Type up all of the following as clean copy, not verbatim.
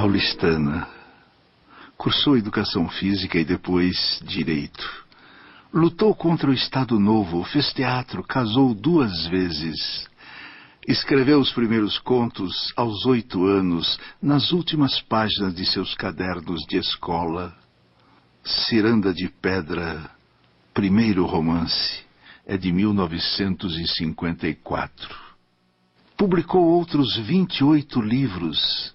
paulistana. Cursou educação física e depois direito. Lutou contra o Estado Novo, fez teatro, casou 2 vezes. Escreveu os primeiros contos aos 8 anos, nas últimas páginas de seus cadernos de escola. Ciranda de Pedra, primeiro romance, é de 1954. Publicou outros 28 livros,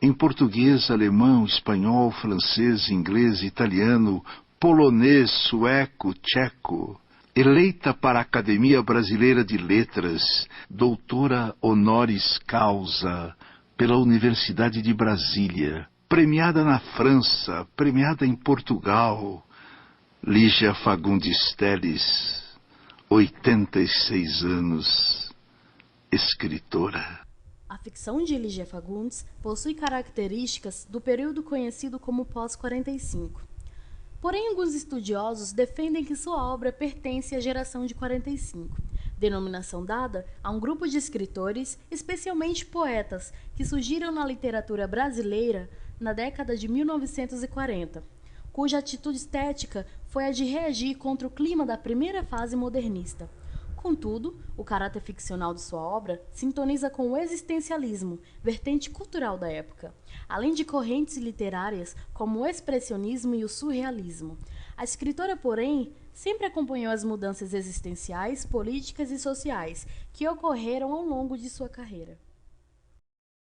em português, alemão, espanhol, francês, inglês, italiano, polonês, sueco, tcheco. Eleita para a Academia Brasileira de Letras, doutora honoris causa pela Universidade de Brasília, premiada na França, premiada em Portugal. Lígia Fagundes Telles, 86 anos, escritora. A ficção de Lígia Fagundes possui características do período conhecido como pós-45. Porém, alguns estudiosos defendem que sua obra pertence à geração de 45, denominação dada a um grupo de escritores, especialmente poetas, que surgiram na literatura brasileira na década de 1940, cuja atitude estética foi a de reagir contra o clima da primeira fase modernista. Contudo, o caráter ficcional de sua obra sintoniza com o existencialismo, vertente cultural da época, além de correntes literárias como o expressionismo e o surrealismo. A escritora, porém, sempre acompanhou as mudanças existenciais, políticas e sociais que ocorreram ao longo de sua carreira.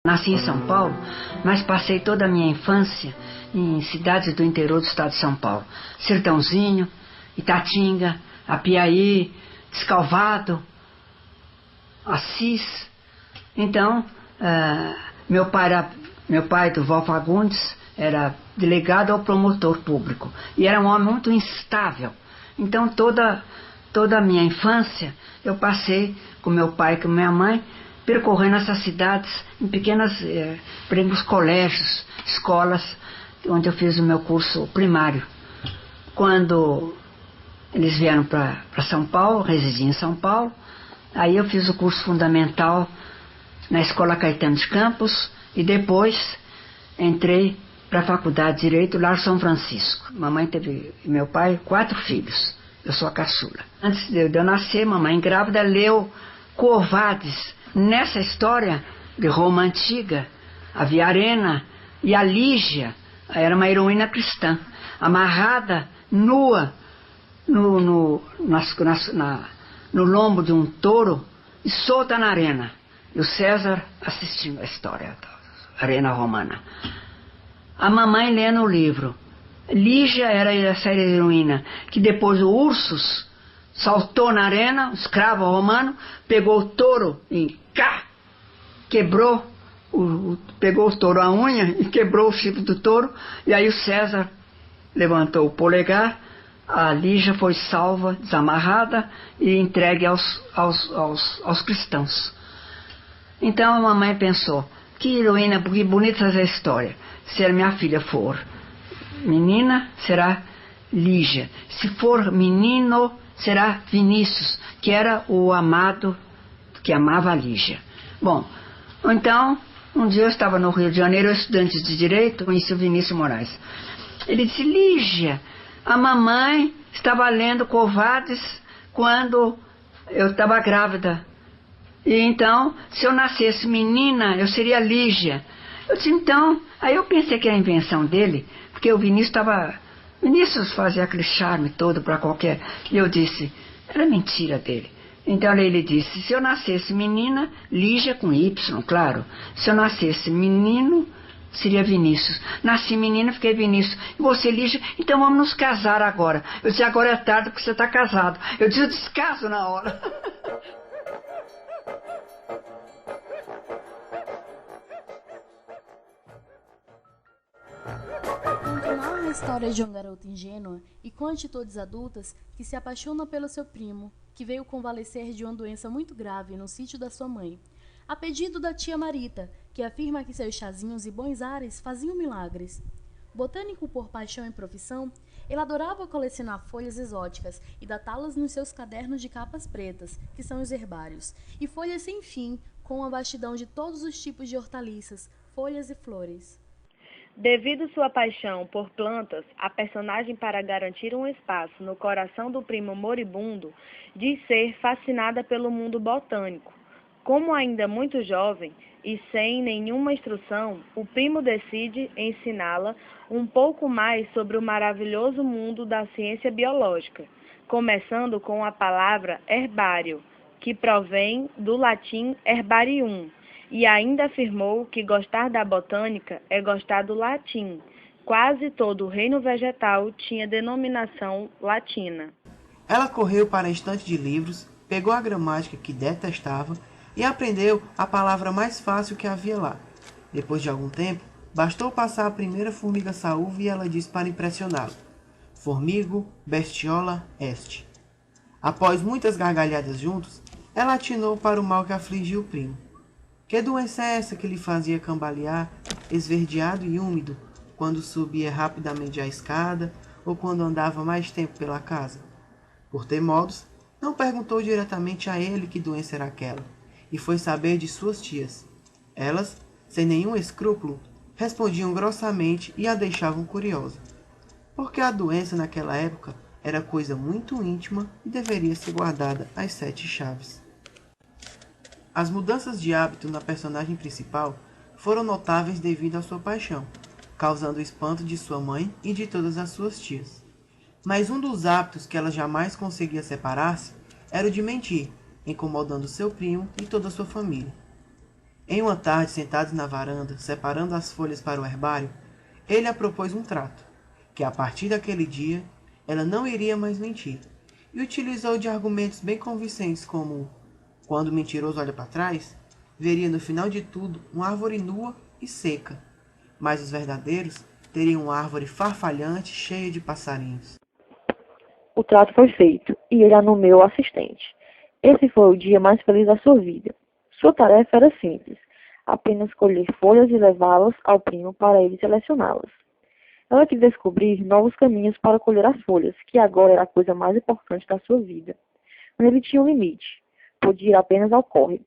Nasci em São Paulo, mas passei toda a minha infância em cidades do interior do estado de São Paulo. Sertãozinho, Itatinga, Apiaí, Descalvado, Assis. Então, meu pai do Val Fagundes era delegado ao promotor público e era um homem muito instável. Então toda a minha infância eu passei com meu pai e com minha mãe percorrendo essas cidades em pequenos colégios, escolas onde eu fiz o meu curso primário. Quando eles vieram para São Paulo, residi em São Paulo. Aí eu fiz o curso fundamental na Escola Caetano de Campos e depois entrei para a Faculdade de Direito lá em São Francisco. Mamãe teve, e meu pai, 4 filhos. Eu sou a caçula. Antes de eu nascer, mamãe grávida leu Quo Vadis. Nessa história de Roma Antiga, a Viarena e a Lígia era uma heroína cristã, amarrada, nua, no lombo de um touro e solta na arena. E o César assistindo a história da arena romana. A mamãe lendo o livro. Lígia era essa heroína que depois o Ursus saltou na arena, um escravo romano, pegou o touro e quebrou, pegou o touro a unha e quebrou o chifre do touro. E aí o César levantou o polegar. A Lígia foi salva, desamarrada e entregue aos cristãos. Então a mamãe pensou, que heroína, que bonita essa história. Se a minha filha for menina, será Lígia. Se for menino, será Vinícius, que era o amado que amava a Lígia. Bom, então, um dia eu estava no Rio de Janeiro, estudante de Direito, conheci o Vinícius Moraes. Ele disse, Lígia, a mamãe estava lendo Quo Vadis quando eu estava grávida. E então, se eu nascesse menina, eu seria Lígia. Eu disse, então... Aí eu pensei que era a invenção dele, porque o Vinícius fazia aquele charme todo para qualquer... E eu disse, era mentira dele. Então ele disse, se eu nascesse menina, Lígia com Y, claro. Se eu nascesse menino... seria Vinícius. Nasci menina, fiquei Vinícius. E você, Lígia, então vamos nos casar agora. Eu disse, agora é tarde porque você está casado. Eu disse, eu descaso na hora. Conta a história de uma garota ingênua e com atitudes adultas que se apaixona pelo seu primo, que veio convalescer de uma doença muito grave no sítio da sua mãe, a pedido da tia Marita, que afirma que seus chazinhos e bons ares faziam milagres. Botânico por paixão e profissão, ele adorava colecionar folhas exóticas e datá-las nos seus cadernos de capas pretas, que são os herbários, e folhas sem fim, com a vastidão de todos os tipos de hortaliças, folhas e flores. Devido sua paixão por plantas, a personagem, para garantir um espaço no coração do primo moribundo, diz ser fascinada pelo mundo botânico. Como ainda muito jovem e sem nenhuma instrução, o primo decide ensiná-la um pouco mais sobre o maravilhoso mundo da ciência biológica, começando com a palavra herbário, que provém do latim herbarium, e ainda afirmou que gostar da botânica é gostar do latim. Quase todo o reino vegetal tinha denominação latina. Ela correu para a estante de livros, pegou a gramática que detestava e aprendeu a palavra mais fácil que havia lá. Depois de algum tempo, bastou passar a primeira formiga saúva e ela disse para impressioná-lo: Formigo bestiola est. Após muitas gargalhadas juntos, ela atinou para o mal que afligiu o primo. Que doença é essa que lhe fazia cambalear, esverdeado e úmido, quando subia rapidamente a escada ou quando andava mais tempo pela casa? Por ter modos, não perguntou diretamente a ele que doença era aquela, e foi saber de suas tias. Elas, sem nenhum escrúpulo, respondiam grossamente e a deixavam curiosa, porque a doença naquela época era coisa muito íntima e deveria ser guardada às 7 chaves. As mudanças de hábito na personagem principal foram notáveis devido à sua paixão, causando o espanto de sua mãe e de todas as suas tias. Mas um dos hábitos que ela jamais conseguia separar-se era o de mentir, incomodando seu primo e toda a sua família. Em uma tarde, sentados na varanda, separando as folhas para o herbário, ele a propôs um trato, que a partir daquele dia ela não iria mais mentir, e utilizou de argumentos bem convincentes como: quando o mentiroso olha para trás, veria no final de tudo uma árvore nua e seca, mas os verdadeiros teriam uma árvore farfalhante cheia de passarinhos. O trato foi feito e ele a nomeou assistente. Esse foi o dia mais feliz da sua vida. Sua tarefa era simples, apenas colher folhas e levá-las ao primo para ele selecioná-las. Ela quis descobrir novos caminhos para colher as folhas, que agora era a coisa mais importante da sua vida. Mas ele tinha um limite. Podia ir apenas ao córrego.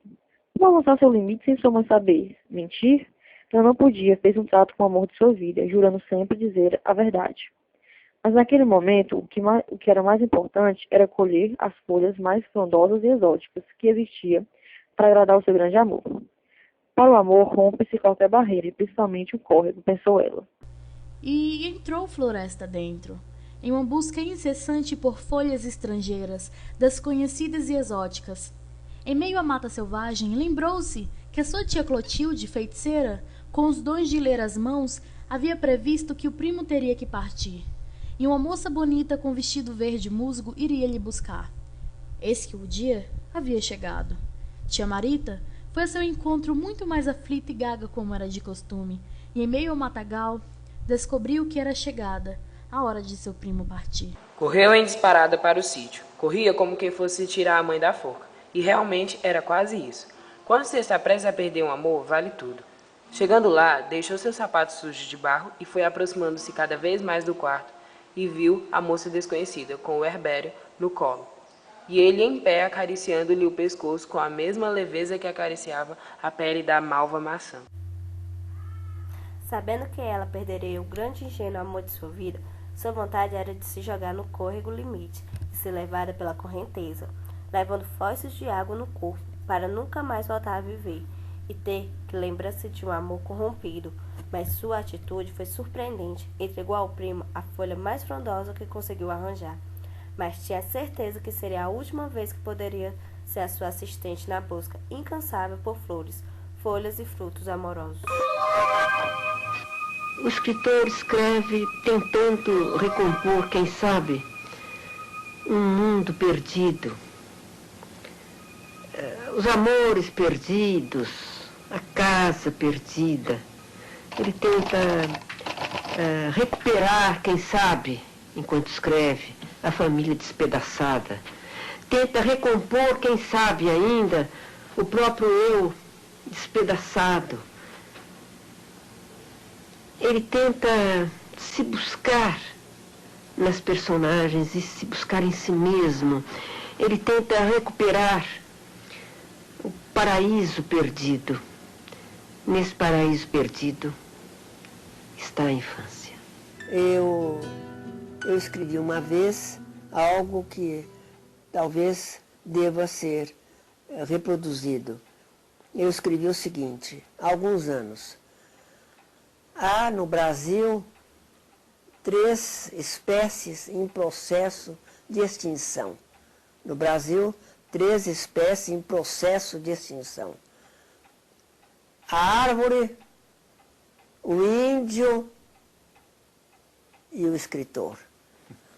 Como avançar seu limite sem sua mãe saber? Mentir? Ela não podia, fez um trato com o amor de sua vida, jurando sempre dizer a verdade. Mas naquele momento, o que era mais importante era colher as folhas mais frondosas e exóticas que existia para agradar o seu grande amor. Para o amor, rompe-se qualquer barreira, e principalmente o córrego, pensou ela. E entrou floresta dentro, em uma busca incessante por folhas estrangeiras, desconhecidas e exóticas. Em meio à mata selvagem, lembrou-se que a sua tia Clotilde, feiticeira, com os dons de ler as mãos, havia previsto que o primo teria que partir, e uma moça bonita com vestido verde musgo iria lhe buscar. Eis que o dia havia chegado. Tia Marita foi a seu encontro muito mais aflita e gaga como era de costume, e em meio ao matagal descobriu que era chegada a hora de seu primo partir. Correu em disparada para o sítio. Corria como quem fosse tirar a mãe da forca. E realmente era quase isso. Quando você está prestes a perder um amor, vale tudo. Chegando lá, deixou seus sapatos sujos de barro e foi aproximando-se cada vez mais do quarto e viu a moça desconhecida com o herbério no colo. E ele em pé acariciando-lhe o pescoço com a mesma leveza que acariciava a pele da malva maçã. Sabendo que ela perderia o grande e ingênuo amor de sua vida, sua vontade era de se jogar no córrego limite e ser levada pela correnteza, levando fósseis de água no corpo, para nunca mais voltar a viver e ter que lembrar-se de um amor corrompido. Mas sua atitude foi surpreendente. Entregou ao primo a folha mais frondosa que conseguiu arranjar, mas tinha certeza que seria a última vez que poderia ser a sua assistente na busca incansável por flores, folhas e frutos amorosos. O escritor escreve tentando recompor, quem sabe, um mundo perdido. Os amores perdidos, a casa perdida. Ele tenta recuperar, quem sabe, enquanto escreve, a família despedaçada. Tenta recompor, quem sabe ainda, o próprio eu despedaçado. Ele tenta se buscar nas personagens e se buscar em si mesmo. Ele tenta recuperar o paraíso perdido. Nesse paraíso perdido está a infância? Eu escrevi uma vez algo que talvez deva ser reproduzido. Eu escrevi o seguinte, há alguns anos. Há no Brasil 3 espécies em processo de extinção. No Brasil, 3 espécies em processo de extinção. A árvore, o índio e o escritor.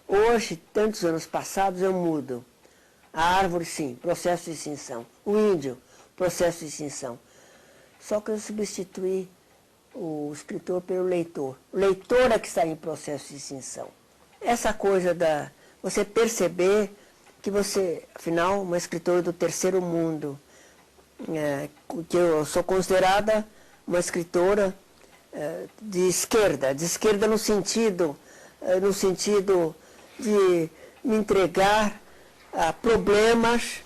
Hoje, tantos anos passados, eu mudo. A árvore, sim, processo de extinção. O índio, processo de extinção. Só que eu substituí o escritor pelo leitor. O leitor é que está em processo de extinção. Essa coisa da você perceber que você, afinal, uma escritora do terceiro mundo, que eu sou considerada uma escritora de esquerda no sentido de me entregar a problemas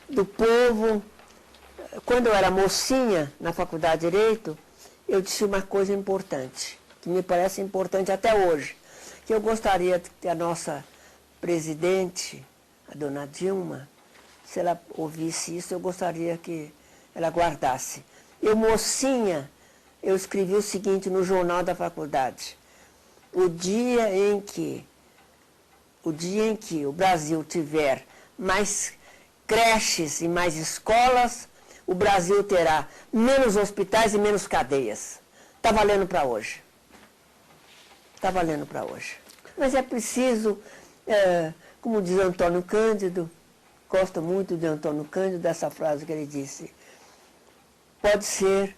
do povo. Quando eu era mocinha na Faculdade de Direito, eu disse uma coisa importante, que me parece importante até hoje, que eu gostaria que a nossa presidente, a dona Dilma, se ela ouvisse isso, eu gostaria que ela guardasse. Eu, mocinha, eu escrevi o seguinte no jornal da faculdade: o dia em que o Brasil tiver mais creches e mais escolas, o Brasil terá menos hospitais e menos cadeias. Está valendo para hoje. Está valendo para hoje. Mas é preciso, como diz Antônio Cândido, gosto muito de Antônio Cândido, dessa frase que ele disse: pode ser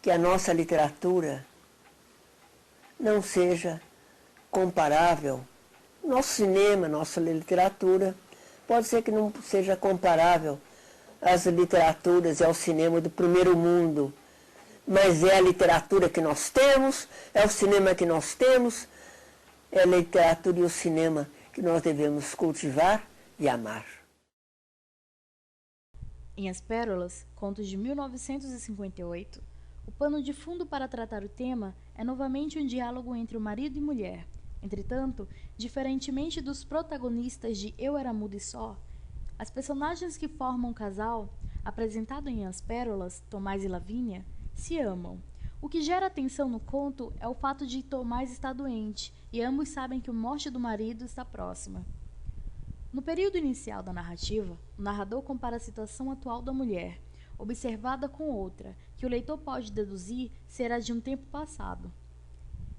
que a nossa literatura não seja comparável, nosso cinema, nossa literatura, pode ser que não seja comparável às literaturas e ao cinema do primeiro mundo, mas é a literatura que nós temos, é o cinema que nós temos, é a literatura e o cinema que nós devemos cultivar e amar. Em As Pérolas, contos de 1958, o pano de fundo para tratar o tema é novamente um diálogo entre o marido e mulher. Entretanto, diferentemente dos protagonistas de Eu Era Muda e Só, as personagens que formam o casal, apresentado em As Pérolas, Tomás e Lavínia, se amam. O que gera atenção no conto é o fato de Tomás estar doente e ambos sabem que a morte do marido está próxima. No período inicial da narrativa, o narrador compara a situação atual da mulher, observada com outra, que o leitor pode deduzir será de um tempo passado.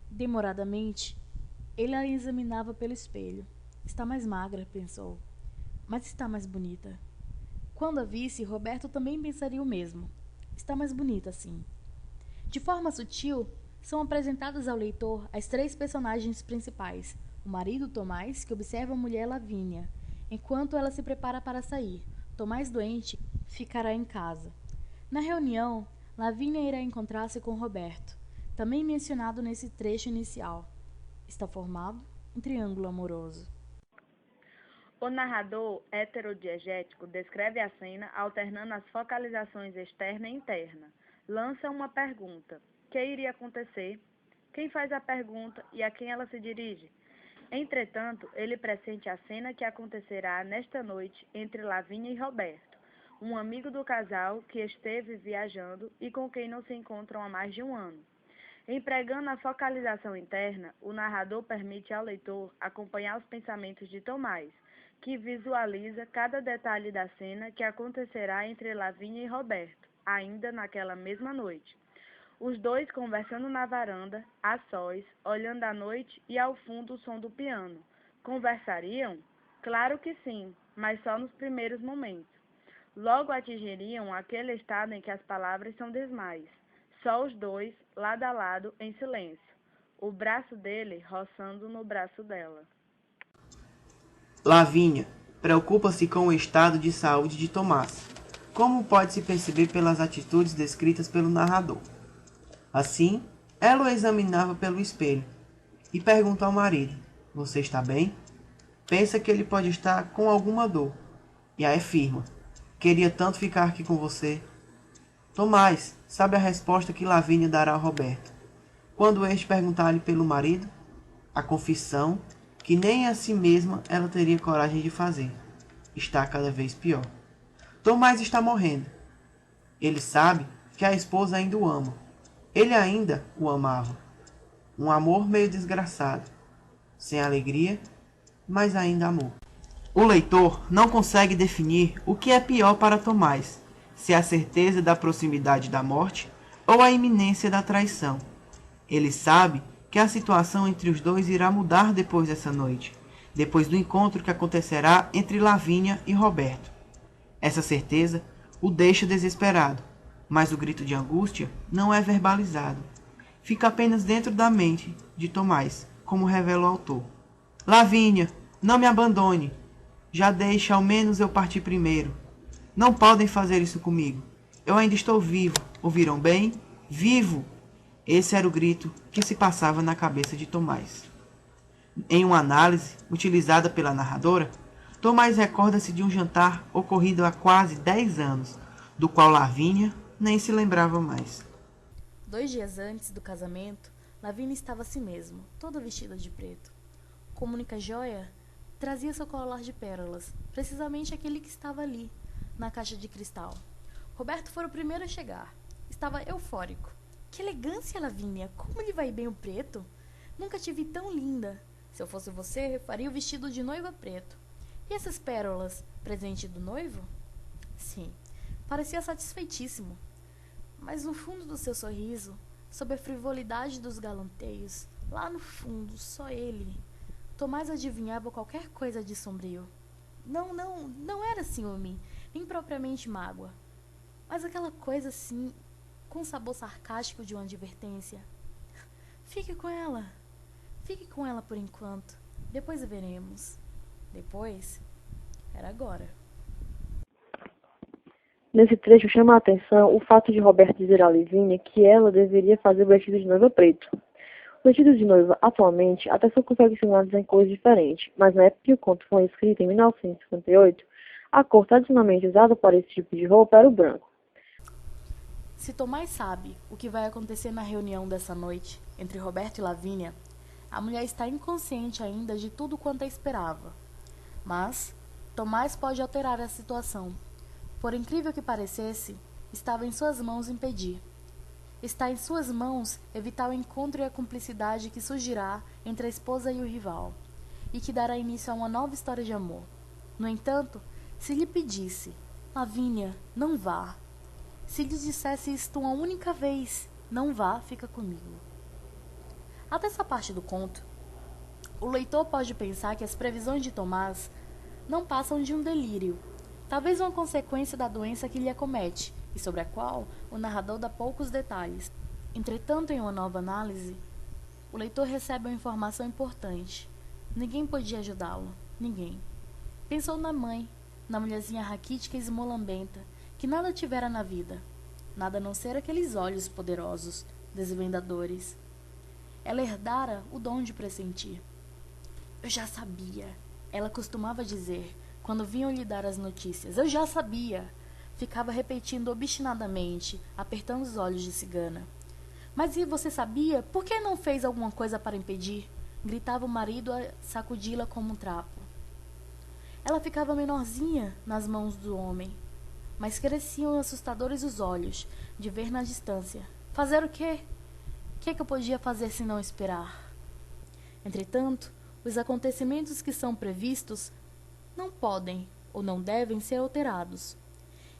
Demoradamente, ele a examinava pelo espelho. Está mais magra, pensou, mas está mais bonita. Quando a visse, Roberto também pensaria o mesmo. Está mais bonita, sim. De forma sutil, são apresentadas ao leitor as 3 personagens principais: o marido Tomás, que observa a mulher Lavínia, enquanto ela se prepara para sair. Tomás, doente, ficará em casa. Na reunião, Lavínia irá encontrar-se com Roberto, também mencionado nesse trecho inicial. Está formado um triângulo amoroso. O narrador heterodiegético descreve a cena alternando as focalizações externa e interna. Lança uma pergunta. Que iria acontecer? Quem faz a pergunta e a quem ela se dirige? Entretanto, ele pressente a cena que acontecerá nesta noite entre Lavínia e Roberto, um amigo do casal que esteve viajando e com quem não se encontram há mais de um ano. Empregando a focalização interna, o narrador permite ao leitor acompanhar os pensamentos de Tomás, que visualiza cada detalhe da cena que acontecerá entre Lavínia e Roberto, ainda naquela mesma noite. Os dois conversando na varanda, a sós, olhando a noite e ao fundo o som do piano. Conversariam? Claro que sim, mas só nos primeiros momentos. Logo atingiriam aquele estado em que as palavras são desmais. Só os dois, lado a lado, em silêncio. O braço dele roçando no braço dela. Lavínia preocupa-se com o estado de saúde de Tomás, como pode se perceber pelas atitudes descritas pelo narrador. Assim, ela o examinava pelo espelho e pergunta ao marido: você está bem? Pensa que ele pode estar com alguma dor e a afirma: queria tanto ficar aqui com você. Tomás sabe a resposta que Lavínia dará a Roberto. quando este perguntar-lhe pelo marido, a confissão, que nem a si mesma ela teria coragem de fazer, está cada vez pior. Tomás está morrendo. Ele sabe que a esposa ainda o ama. Ele ainda o amava. Um amor meio desgraçado, sem alegria, mas ainda amor. O leitor não consegue definir o que é pior para Tomás, se a certeza da proximidade da morte ou a iminência da traição. Ele sabe que a situação entre os dois irá mudar depois dessa noite, depois do encontro que acontecerá entre Lavínia e Roberto. Essa certeza o deixa desesperado, mas o grito de angústia não é verbalizado. Fica apenas dentro da mente de Tomás, como revela o autor. Lavínia, não me abandone. Já deixe ao menos eu partir primeiro. Não podem fazer isso comigo. Eu ainda estou vivo. Ouviram bem? Vivo! Esse era o grito que se passava na cabeça de Tomás. Em uma análise utilizada pela narradora, Tomás recorda-se de um jantar ocorrido há quase 10 anos, do qual Lavínia nem se lembrava mais. 2 dias antes do casamento, Lavínia estava assim mesmo, toda vestida de preto. Como única joia, trazia seu colar de pérolas, precisamente aquele que estava ali, na caixa de cristal. Roberto foi o primeiro a chegar. Estava eufórico. Que elegância, Lavínia! Como lhe vai bem o preto? Nunca te vi tão linda. Se eu fosse você, faria o vestido de noiva preto. E essas pérolas, presente do noivo? Sim, parecia satisfeitíssimo. Mas no fundo do seu sorriso, sob a frivolidade dos galanteios, lá no fundo, só ele, Tomás adivinhava qualquer coisa de sombrio. Não era ciúme, nem propriamente mágoa, mas aquela coisa assim, com sabor sarcástico de uma advertência. Fique com ela por enquanto, depois veremos. Depois, era agora. Nesse trecho chama a atenção o fato de Roberto dizer a Lavínia que ela deveria fazer o vestido de noiva preto. O vestido de noiva, atualmente, a pessoa consegue se analisar em cores diferentes, mas na época que o conto foi escrito, em 1958, a cor tradicionalmente usada para esse tipo de roupa era o branco. Se Tomás sabe o que vai acontecer na reunião dessa noite entre Roberto e Lavínia, a mulher está inconsciente ainda de tudo quanto a esperava. Mas Tomás pode alterar a situação. Por incrível que parecesse, estava em suas mãos impedir. Está em suas mãos evitar o encontro e a cumplicidade que surgirá entre a esposa e o rival, e que dará início a uma nova história de amor. No entanto, se lhe pedisse, Lavínia, não vá. Se lhe dissesse isto uma única vez, não vá, fica comigo. Até essa parte do conto, o leitor pode pensar que as previsões de Tomás não passam de um delírio, talvez uma consequência da doença que lhe acomete e sobre a qual o narrador dá poucos detalhes. Entretanto, em uma nova análise, o leitor recebe uma informação importante. Ninguém podia ajudá-lo, ninguém. Pensou na mãe, na mulherzinha raquítica e esmolambenta, que nada tivera na vida, nada a não ser aqueles olhos poderosos, desvendadores. Ela herdara o dom de pressentir. Eu já sabia, ela costumava dizer, quando vinham lhe dar as notícias. Eu já sabia. Ficava repetindo obstinadamente, apertando os olhos de cigana. Mas e você sabia? Por que não fez alguma coisa para impedir? Gritava o marido a sacudi-la como um trapo. Ela ficava menorzinha nas mãos do homem, mas cresciam assustadores os olhos, de ver na distância. Fazer o quê? O que eu podia fazer se não esperar? Entretanto, os acontecimentos que são previstos não podem ou não devem ser alterados.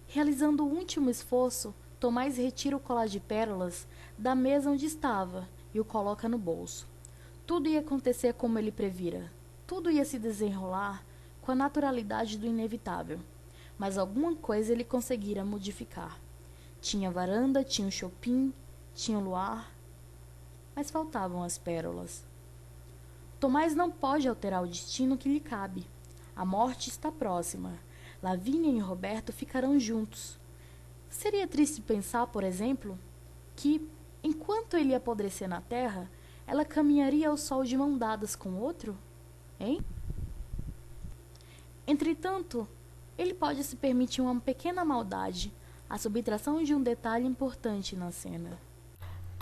Realizando o último esforço, Tomás retira o colar de pérolas da mesa onde estava e o coloca no bolso. Tudo ia acontecer como ele previra. Tudo ia se desenrolar com a naturalidade do inevitável. Mas alguma coisa ele conseguira modificar. Tinha varanda, tinha o chopin, tinha o luar, mas faltavam as pérolas. Tomás não pode alterar o destino que lhe cabe. A morte está próxima. Lavínia e Roberto ficarão juntos. Seria triste pensar, por exemplo, que, enquanto ele apodrecer na terra, ela caminharia ao sol de mão dadas com outro? Hein? Entretanto, ele pode se permitir uma pequena maldade, a subtração de um detalhe importante na cena.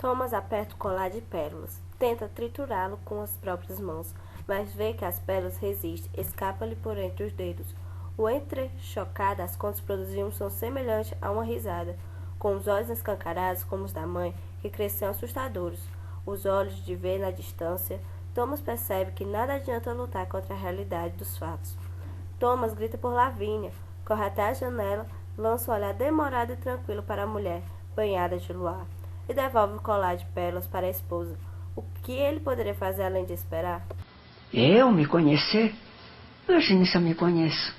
Thomas aperta o colar de pérolas. Tenta triturá-lo com as próprias mãos, mas vê que as pérolas resistem, escapa-lhe por entre os dedos. O entrechocado as contas produziam um som semelhante a uma risada, com os olhos escancarados como os da mãe, que cresciam assustadores. Os olhos de ver na distância, Thomas percebe que nada adianta lutar contra a realidade dos fatos. Thomas grita por Lavínia, corre até a janela, lança um olhar demorado e tranquilo para a mulher, banhada de luar, e devolve o colar de pérolas para a esposa. O que ele poderia fazer além de esperar? Eu me conhecer? Imagine se eu me conheço.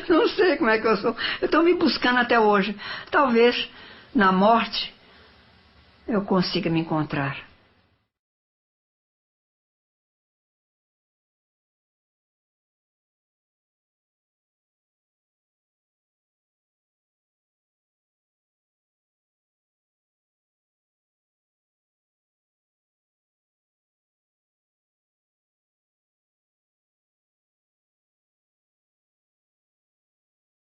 Não sei como é que eu sou. Eu estou me buscando até hoje. Talvez, na morte, eu consiga me encontrar.